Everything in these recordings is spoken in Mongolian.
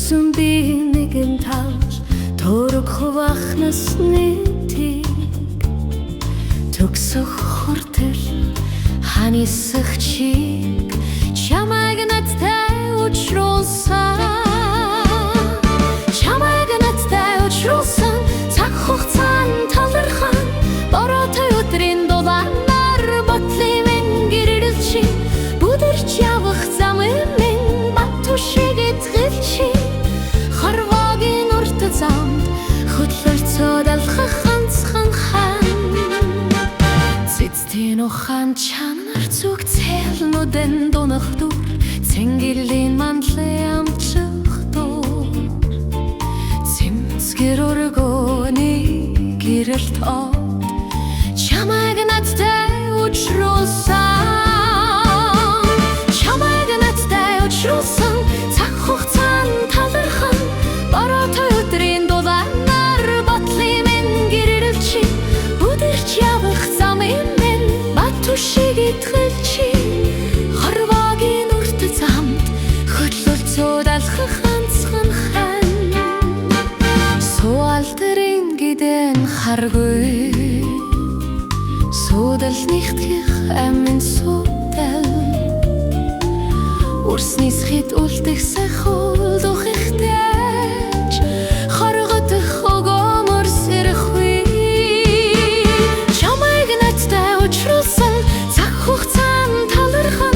Хүссэн би нэгэн тавж төрөг хувахнаас нэтийг төгсөх хүртэл ханисах чиг чамайг надтай учруулсан цаг хугацаанд талархан бороотой өдрийн дулаанаар бодлын минь гэрэлчи бүдэрч явах замын минь бат түшиг эзгэлчи хорвогийн урт замд хөдлөлцөөд алхах ганцхан хан цэцтийн ухаан чанар зүг цэлнүүдэн дунах дүр цэнгэлийн мандлын амчих дур цэмцгэр өргөөний гэрэлт од чамайг надтай учруулсан цаг хугацаанд талархан бороотой өдрийн дулаанаар бодлын минь гэрэлчи бүдэрч явах замын минь бат түшиг итгэлчи хорвогийн урт замд хөдлөлцөөд алхах ганцхан хан суалдрын гидэн харгүй судал нэгтгэх амин судал үрсний схит үлдэх сайхул духихтэж хоргодох огомор сэрхүй чамайг надтай учруулсан цаг хугацаанд талархан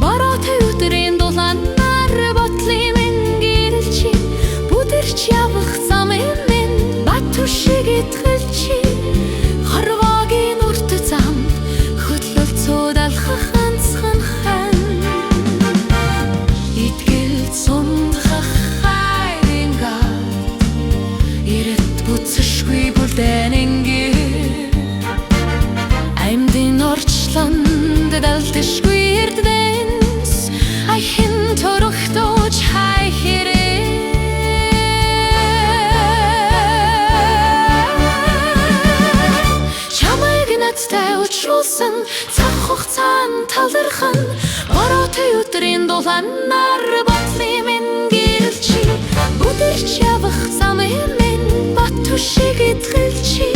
бороотой өдрийн дулаанаар бодлын минь гэрэлчи бүдэрч явах замын минь бат түшиг итгэлчи хорвогийн урт замд хөдлөлцөөд алхах ганцхан хан итгэл сундахах хайрын гад ирэт буцашгүй бүлдэнэнгээр аймдын орчлонд далташгүй эрдэнэс айхин төрөхтөөч хай хэрэг цаг хугацаанд талархан бороотой өдрийн дулаанаар бодлын минь гэрэлчи бүдэрч явах замын минь бат түшиг итгэлчи